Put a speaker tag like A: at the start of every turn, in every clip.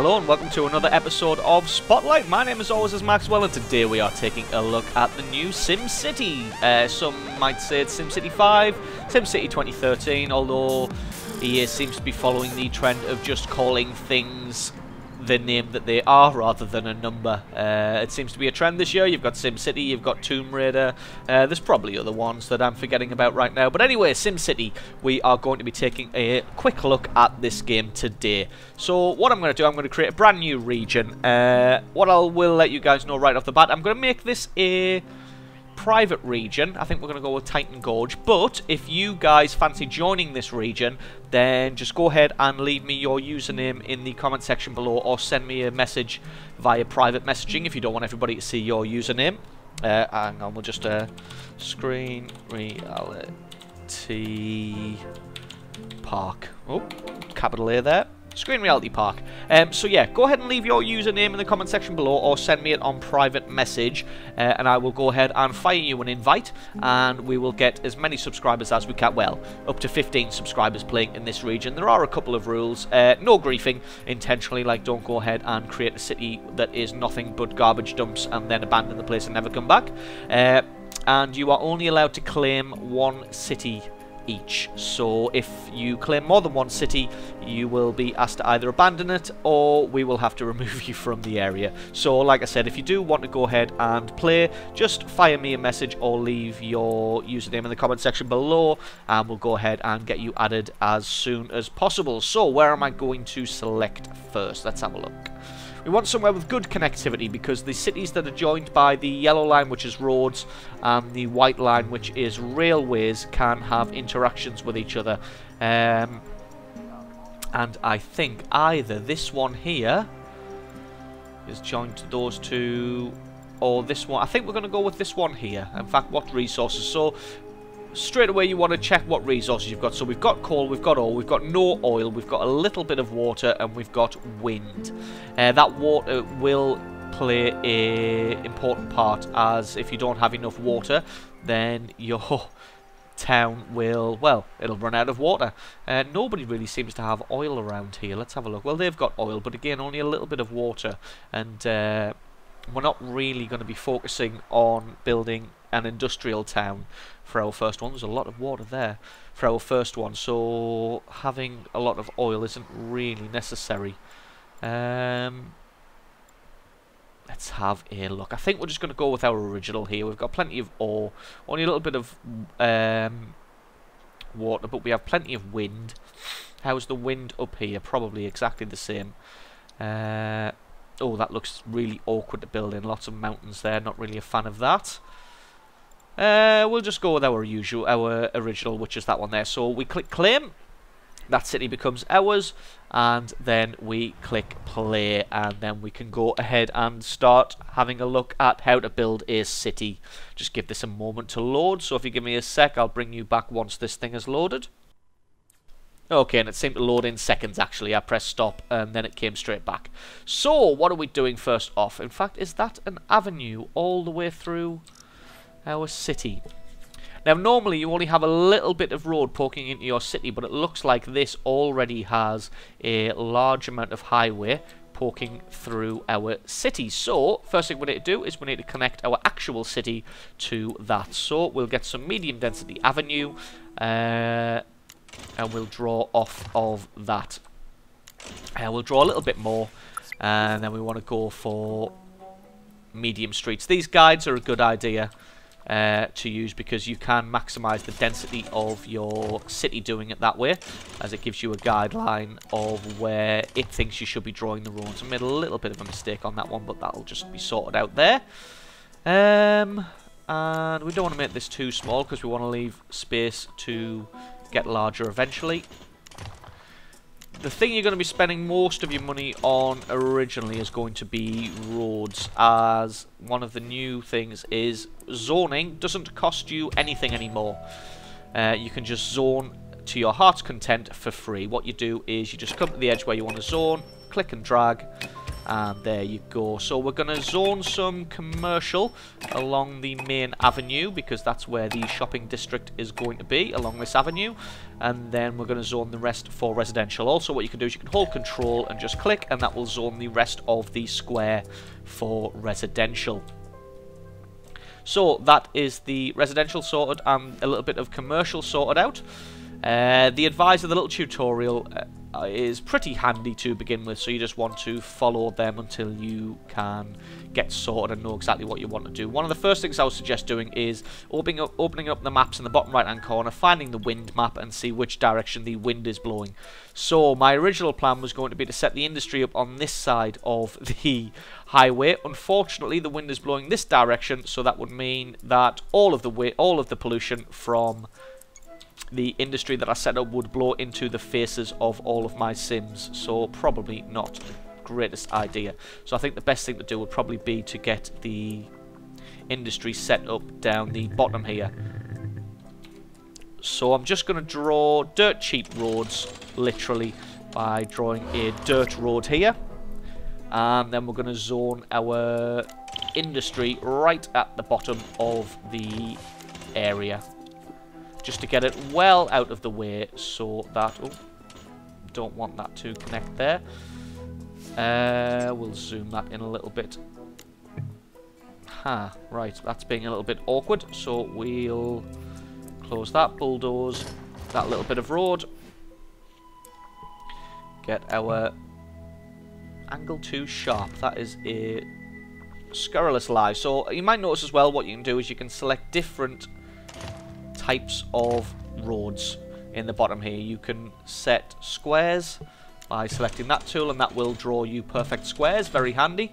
A: Hello and welcome to another episode of Spotlight. My name as always is Maxwell, and today we are taking a look at the new SimCity. Some might say it's SimCity 5, SimCity 2013, although EA seems to be following the trend of just calling things the name that they are rather than a number. It seems to be a trend this year. You've got SimCity, you've got Tomb Raider, there's probably other ones that I'm forgetting about right now. But anyway, SimCity, we are going to be taking a quick look at this game today. So what I'm going to do, I'm going to create a brand new region. What I will let you guys know right off the bat, I'm going to make this a private region. I think we're going to go with Titan Gorge, but if you guys fancy joining this region, then just go ahead and leave me your username in the comment section below, or send me a message via private messaging if you don't want everybody to see your username. Hang on, we'll just screen reality park. Oh, capital A there. Screen Reality Park. So yeah, go ahead and leave your username in the comment section below, or send me it on private message, and I will go ahead and fire you an invite, and we will get as many subscribers as we can. Well, up to 15 subscribers playing in this region. There are a couple of rules. No griefing intentionally, like don't go ahead and create a city that is nothing but garbage dumps and then abandon the place and never come back. And you are only allowed to claim one city each. So if you claim more than one city, you will be asked to either abandon it, or we will have to remove you from the area. So like I said, if you do want to go ahead and play, just fire me a message or leave your username in the comment section below, and we'll go ahead and get you added as soon as possible. So where am I going to select first? Let's have a look. We want somewhere with good connectivity, because the cities that are joined by the yellow line, which is roads, and the white line, which is railways, can have interactions with each other. And I think either this one here is joined to those two, or this one. I think we're going to go with this one here. In fact, what resources? So straight away you want to check what resources you've got. So we've got coal, we've got oil, we've got no oil, we've got a little bit of water, and we've got wind. That water will play a important part, as if you don't have enough water, then your town will, well, it'll run out of water. Nobody really seems to have oil around here. Let's have a look. Well, they've got oil, but again, only a little bit of water, and we're not really going to be focusing on building an industrial town for our first one. There's a lot of water there for our first one, so having a lot of oil isn't really necessary. Let's have a look. I think we're just going to go with our original here. We've got plenty of ore, only a little bit of water, but we have plenty of wind. How's the wind up here? Probably exactly the same. Oh, that looks really awkward to build in. Lots of mountains there. Not really a fan of that. We'll just go with our original, which is that one there. So we click claim. That city becomes ours, and then we click play, and then we can go ahead and start having a look at how to build a city. Just give this a moment to load. So if you give me a sec, I'll bring you back once this thing is loaded. Okay, and it seemed to load in seconds, actually. I pressed stop, and then it came straight back. So, what are we doing first off? In fact, is that an avenue all the way through our city? Now, normally you only have a little bit of road poking into your city, but it looks like this already has a large amount of highway poking through our city. So, first thing we need to do is we need to connect our actual city to that. So, we'll get some medium density avenue, and we'll draw off of that. We'll draw a little bit more, and then we want to go for medium streets. These guides are a good idea to use, because you can maximize the density of your city doing it that way, as it gives you a guideline of where it thinks you should be drawing the roads. I made a little bit of a mistake on that one, but that'll just be sorted out there. And we don't want to make this too small, because we want to leave space to get larger eventually. The thing you're going to be spending most of your money on originally is going to be roads, as one of the new things is zoning doesn't cost you anything anymore. You can just zone to your heart's content for free. What you do is you just come to the edge where you want to zone, click and drag, And there you go. So we're going to zone some commercial along the main avenue, because that's where the shopping district is going to be, along this avenue. And then we're going to zone the rest for residential. Also, what you can do is you can hold control and just click, and that will zone the rest of the square for residential. So that is the residential sorted and a little bit of commercial sorted out. The advisor, the little tutorial, is pretty handy to begin with, so you just want to follow them until you can get sorted and know exactly what you want to do. One of the first things I would suggest doing is opening up the maps in the bottom right hand corner, finding the wind map and see which direction the wind is blowing. So my original plan was going to be to set the industry up on this side of the highway. Unfortunately, the wind is blowing this direction, so that would mean that all of the pollution from the industry that I set up would blow into the faces of all of my Sims, so probably not the greatest idea. So I think the best thing to do would probably be to get the industry set up down the bottom here. So I'm just going to draw dirt cheap roads, literally, by drawing a dirt road here. And then we're going to zone our industry right at the bottom of the area, just to get it well out of the way, so that... oh, don't want that to connect there. We'll zoom that in a little bit. Right, that's being a little bit awkward, so we'll close that, bulldoze that little bit of road. Get our angle too sharp. That is a scurrilous lie. So you might notice as well, what you can do is you can select different types of roads in the bottom here. You can set squares by selecting that tool, and that will draw you perfect squares, very handy.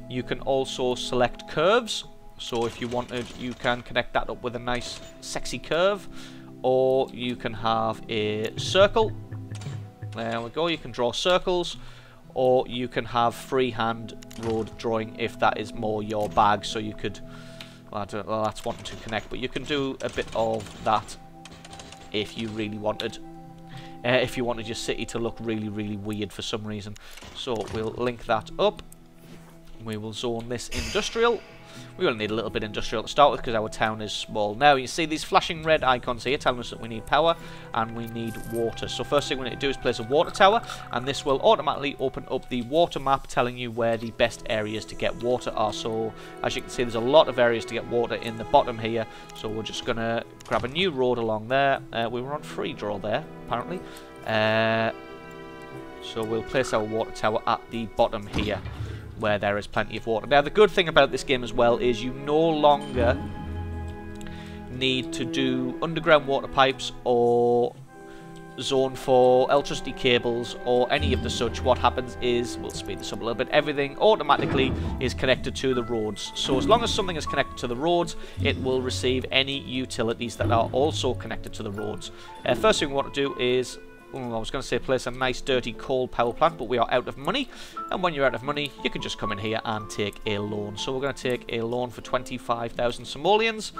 A: You can also select curves, so if you wanted, you can connect that up with a nice sexy curve, or you can have a circle. There we go, you can draw circles, or you can have freehand road drawing if that is more your bag, so you could... well, that's wanting to connect, but you can do a bit of that if you really wanted. If you wanted your city to look really, really weird for some reason. So we'll link that up. We will zone this industrial. We will need a little bit industrial to start with because our town is small. Now you see these flashing red icons here telling us that we need power and we need water. So first thing we need to do is place a water tower, and this will automatically open up the water map telling you where the best areas to get water are. So as you can see, there's a lot of areas to get water in the bottom here. So we're just going to grab a new road along there. We were on free draw there apparently. So we'll place our water tower at the bottom here, where there is plenty of water. Now, the good thing about this game as well is you no longer need to do underground water pipes or zone for electricity cables or any of the such. What happens is, we'll speed this up a little bit, everything automatically is connected to the roads. So as long as something is connected to the roads, it will receive any utilities that are also connected to the roads. First thing we want to do is... I was going to say place a nice dirty coal power plant, but we are out of money, and when you're out of money you can just come in here and take a loan. So we're going to take a loan for 25,000 simoleons,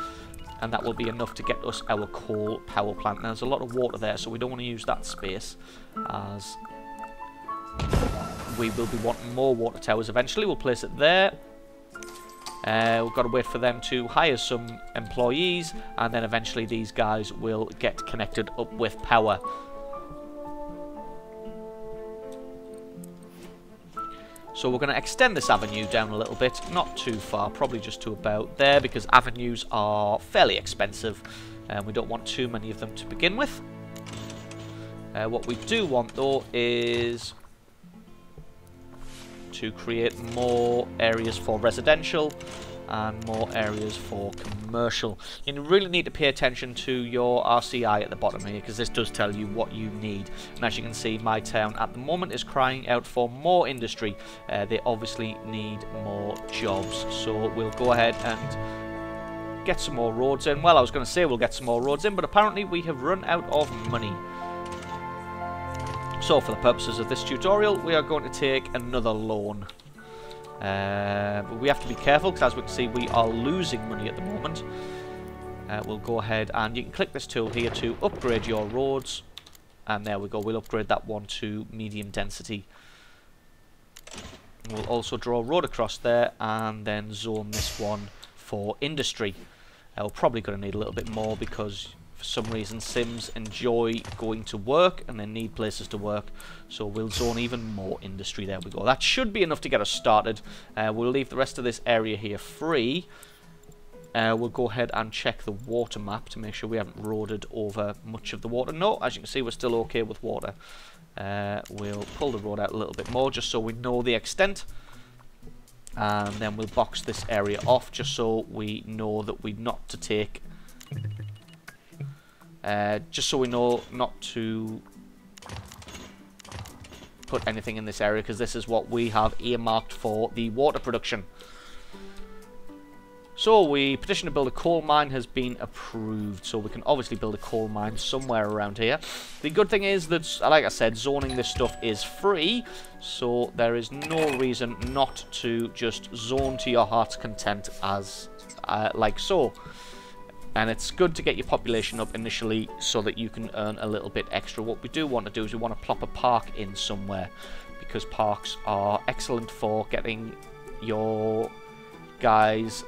A: and that will be enough to get us our coal power plant. Now there's a lot of water there, so we don't want to use that space, as we will be wanting more water towers eventually. We'll place it there. We've got to wait for them to hire some employees, and then eventually these guys will get connected up with power. So we're going to extend this avenue down a little bit, not too far, probably just to about there, because avenues are fairly expensive and we don't want too many of them to begin with. What we do want though is to create more areas for residential and more areas for commercial. You really need to pay attention to your RCI at the bottom here, because this does tell you what you need. And as you can see, my town at the moment is crying out for more industry. They obviously need more jobs, so we'll go ahead and get some more roads in. Well, I was going to say we'll get some more roads in, but apparently we have run out of money. So for the purposes of this tutorial, we are going to take another loan. But we have to be careful, because as we can see, we are losing money at the moment. We'll go ahead and you can click this tool here to upgrade your roads, and there we go, we'll upgrade that one to medium density. We'll also draw a road across there and then zone this one for industry. We're probably going to need a little bit more because for some reason Sims enjoy going to work and they need places to work. So we'll zone even more industry. There we go. That should be enough to get us started. We'll leave the rest of this area here free. We'll go ahead and check the water map to make sure we haven't eroded over much of the water. No, as you can see, we're still okay with water. We'll pull the road out a little bit more just so we know the extent. And then we'll box this area off just so we know that we're not to take... just so we know not to put anything in this area, because this is what we have earmarked for the water production. So we petition to build a coal mine has been approved, so we can obviously build a coal mine somewhere around here. The good thing is that, like I said, zoning this stuff is free, so there is no reason not to just zone to your heart's content as like so. And it's good to get your population up initially so that you can earn a little bit extra. What we do want to do is we want to plop a park in somewhere, because parks are excellent for getting your guys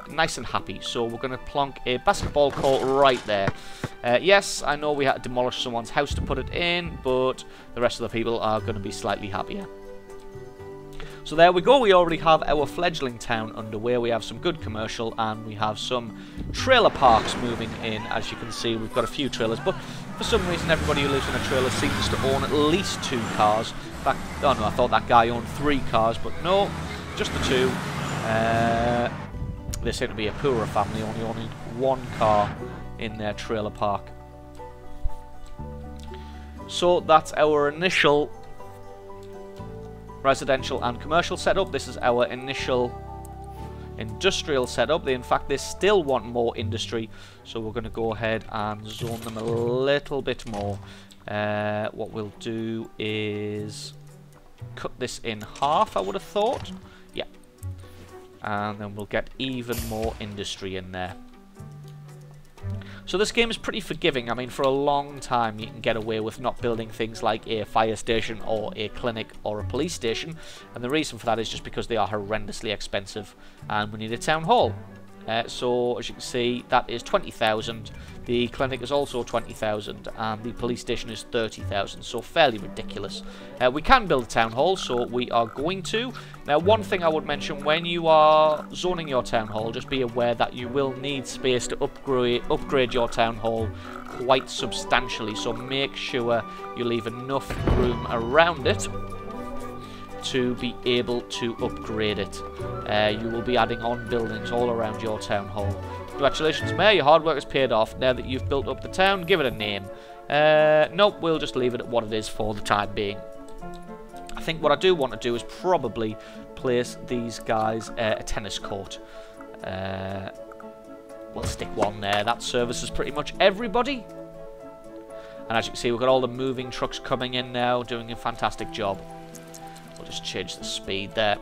A: nice and happy. So we're going to plonk a basketball court right there. Yes, I know we had to demolish someone's house to put it in, but the rest of the people are going to be slightly happier. So there we go, we already have our fledgling town underway. We have some good commercial and we have some trailer parks moving in. As you can see, we've got a few trailers, but for some reason everybody who lives in a trailer seems to own at least 2 cars. In fact, oh no, I thought that guy owned 3 cars, but no, just the 2. They seem to be a poorer family, only owning 1 car in their trailer park. So that's our initial residential and commercial setup. This is our initial industrial setup. In fact, they still want more industry, so we're going to go ahead and zone them a little bit more. What we'll do is cut this in half, I would have thought. Yeah. And then we'll get even more industry in there. So this game is pretty forgiving. I mean, for a long time you can get away with not building things like a fire station or a clinic or a police station, and the reason for that is just because they are horrendously expensive and we need a town hall. So as you can see, that is 20,000. The clinic is also 20,000 and the police station is 30,000, so fairly ridiculous. We can build a town hall, so we are going to. Now, one thing I would mention, when you are zoning your town hall, just be aware that you will need space to upgrade your town hall quite substantially, so make sure you leave enough room around it to be able to upgrade it. You will be adding on buildings all around your town hall. Congratulations, Mayor, your hard work has paid off. Now that you've built up the town, give it a name. Nope, we'll just leave it at what it is for the time being. I think what I do want to do is probably place these guys a tennis court. We'll stick one there. That services pretty much everybody. And as you can see, we've got all the moving trucks coming in now, doing a fantastic job. We'll just change the speed there.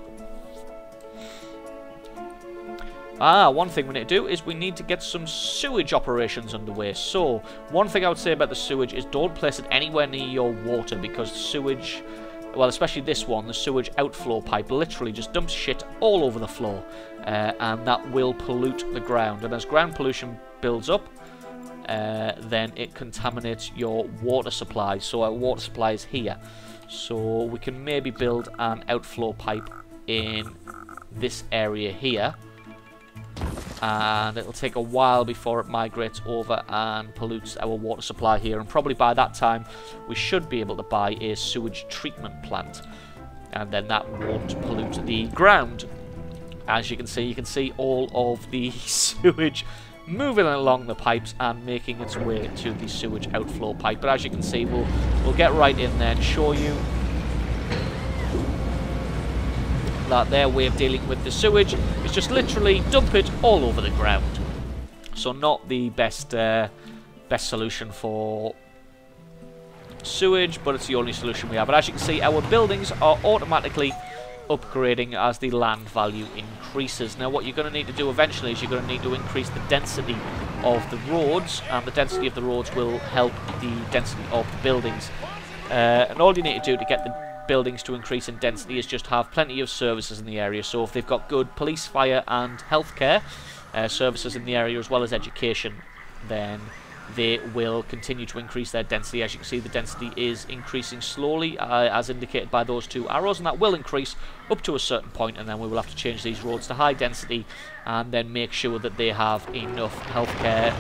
A: One thing we need to do is we need to get some sewage operations underway. So, one thing I would say about the sewage is don't place it anywhere near your water, because sewage, well, especially this one, the sewage outflow pipe literally just dumps shit all over the floor, and that will pollute the ground. And as ground pollution builds up, then it contaminates your water supply. So our water supply is here. So we can maybe build an outflow pipe in this area here, and it'll take a while before it migrates over and pollutes our water supply here, and probably by that time we should be able to buy a sewage treatment plant, and then that won't pollute the ground. As you can see all of the sewage moving along the pipes and making its way to the sewage outflow pipe. But as you can see, we'll get right in there and show you that their way of dealing with the sewage is just literally dump it all over the ground. So not the best solution for sewage, but it's the only solution we have. But as you can see, our buildings are automatically upgrading as the land value increases. Now what you're going to need to do eventually is you're going to need to increase the density of the roads, and the density of the roads will help the density of the buildings. And all you need to do to get the buildings to increase in density is just have plenty of services in the area. So if they've got good police, fire and healthcare services in the area, as well as education, then they will continue to increase their density. As you can see, the density is increasing slowly, as indicated by those 2 arrows, and that will increase up to a certain point, and then we will have to change these roads to high density and then make sure that they have enough healthcare,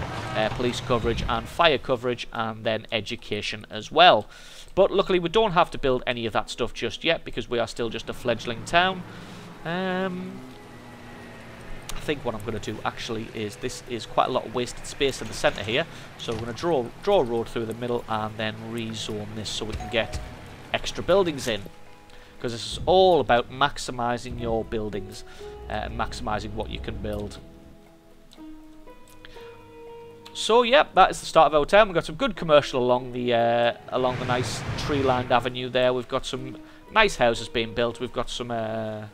A: police coverage and fire coverage, and then education as well. But luckily we don't have to build any of that stuff just yet, because we are still just a fledgling town. I think what I'm going to do actually is, this is quite a lot of wasted space in the centre here, so we're going to draw a road through the middle and then rezone this so we can get extra buildings in, because this is all about maximising your buildings and maximising what you can build. So yep, that is the start of our town. We've got some good commercial along the nice tree-lined avenue there. We've got some nice houses being built. We've got some oh,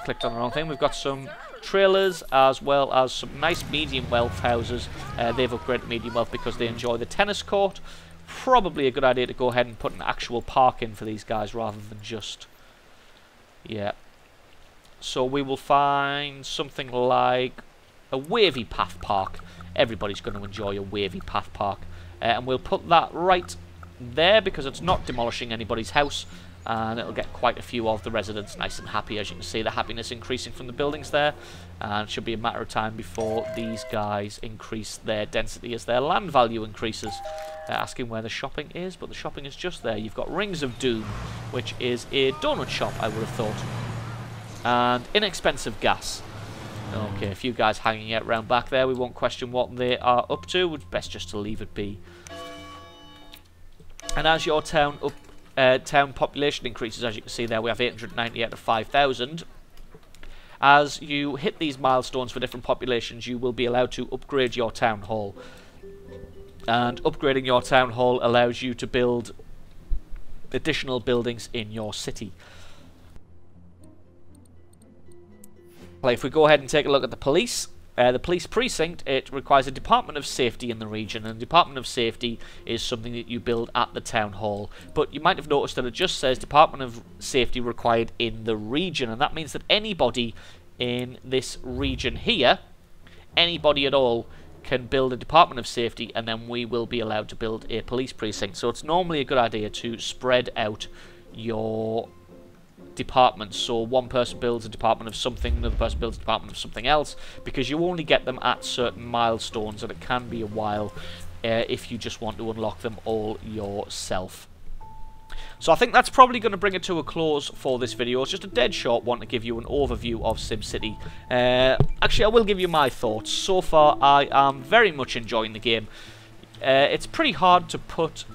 A: clicked on the wrong thing. We've got some trailers as well as some nice medium wealth houses. They've upgraded medium wealth because they enjoy the tennis court. Probably a good idea to go ahead and put an actual park in for these guys rather than just... yeah. So we will find something like a wavy path park. Everybody's going to enjoy a wavy path park. And we'll put that right there because it's not demolishing anybody's house. And it'll get quite a few of the residents nice and happy. As you can see, the happiness increasing from the buildings there, and it should be a matter of time before these guys increase their density as their land value increases. Asking where the shopping is, but the shopping is just there. You've got Rings of Doom, which is a donut shop, I would have thought, and inexpensive gas. Okay, a few guys hanging out round back there. We won't question what they are up to. It's best just to leave it be. And as your town population increases, as you can see there, we have 890 out of 5,000. As you hit these milestones for different populations, you will be allowed to upgrade your town hall. And upgrading your town hall allows you to build additional buildings in your city. If we go ahead and take a look at the police precinct, it requires a Department of Safety in the region, and Department of Safety is something that you build at the town hall. But you might have noticed that it just says Department of Safety required in the region, and that means that anybody in this region here, anybody at all, can build a Department of Safety, and then we will be allowed to build a police precinct. So it's normally a good idea to spread out your departments, so one person builds a department of something, another person builds a department of something else, because you only get them at certain milestones, and it can be a while if you just want to unlock them all yourself. So I think that's probably going to bring it to a close for this video. It's just a dead short one to give you an overview of SimCity. Actually, I will give you my thoughts. So far, I am very much enjoying the game. It's pretty hard to put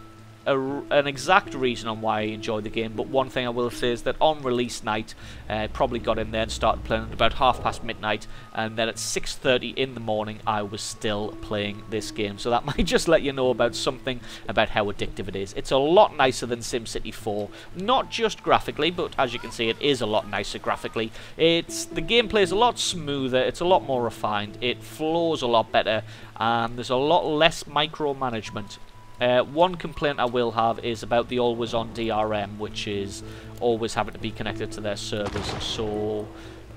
A: an exact reason on why I enjoy the game, but one thing I will say is that on release night, I probably got in there and started playing at about midnight, and then at 6:30 in the morning I was still playing this game. So that might just let you know about something about how addictive it is. It's a lot nicer than SimCity 4, not just graphically, but as you can see, it is a lot nicer graphically. The gameplay is a lot smoother, it's a lot more refined, it flows a lot better, and there's a lot less micromanagement. One complaint I will have is about the always on DRM, which is always having to be connected to their servers. So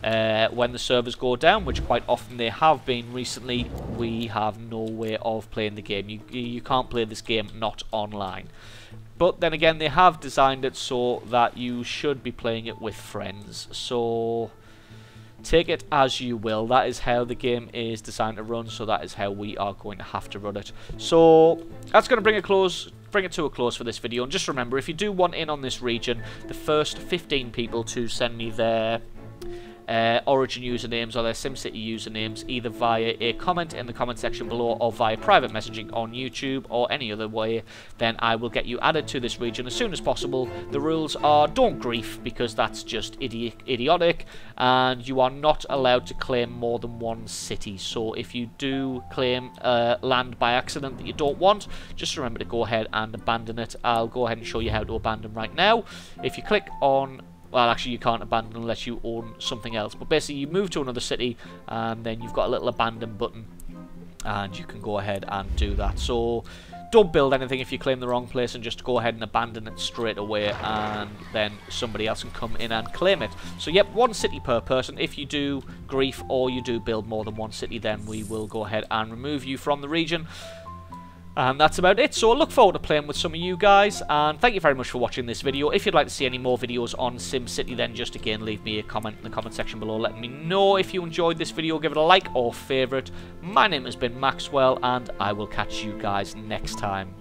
A: when the servers go down, which quite often they have been recently, we have no way of playing the game. You can't play this game not online. But then again, they have designed it so that you should be playing it with friends. So take it as you will. That is how the game is designed to run, so that is how we are going to have to run it. So that's going to bring it to a close for this video. And just remember, if you do want in on this region, the first 15 people to send me their Origin usernames or their SimCity usernames, either via a comment in the comment section below or via private messaging on YouTube or any other way, then I will get you added to this region as soon as possible. The rules are don't grief, because that's just idiotic, and you are not allowed to claim more than one city. So if you do claim land by accident that you don't want, just remember to go ahead and abandon it. I'll go ahead and show you how to abandon right now. If you click on... well, actually, you can't abandon unless you own something else. But basically, you move to another city, and then you've got a little abandon button, and you can go ahead and do that. So don't build anything if you claim the wrong place, and just go ahead and abandon it straight away, and then somebody else can come in and claim it. So yep, 1 city per person. If you do grief or you do build more than 1 city, then we will go ahead and remove you from the region. And that's about it. So I look forward to playing with some of you guys, and thank you very much for watching this video. If you'd like to see any more videos on SimCity, then just again leave me a comment in the comment section below letting me know. If you enjoyed this video, give it a like or favourite. My name has been Maxwell, and I will catch you guys next time.